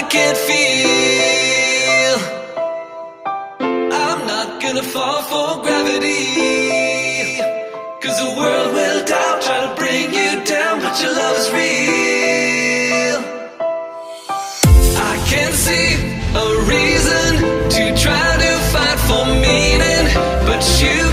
can't feel. I'm not gonna fall for gravity, 'cause the world will doubt, try to bring you down, but your love is real. I can't see a reason to try to fight for meaning, but you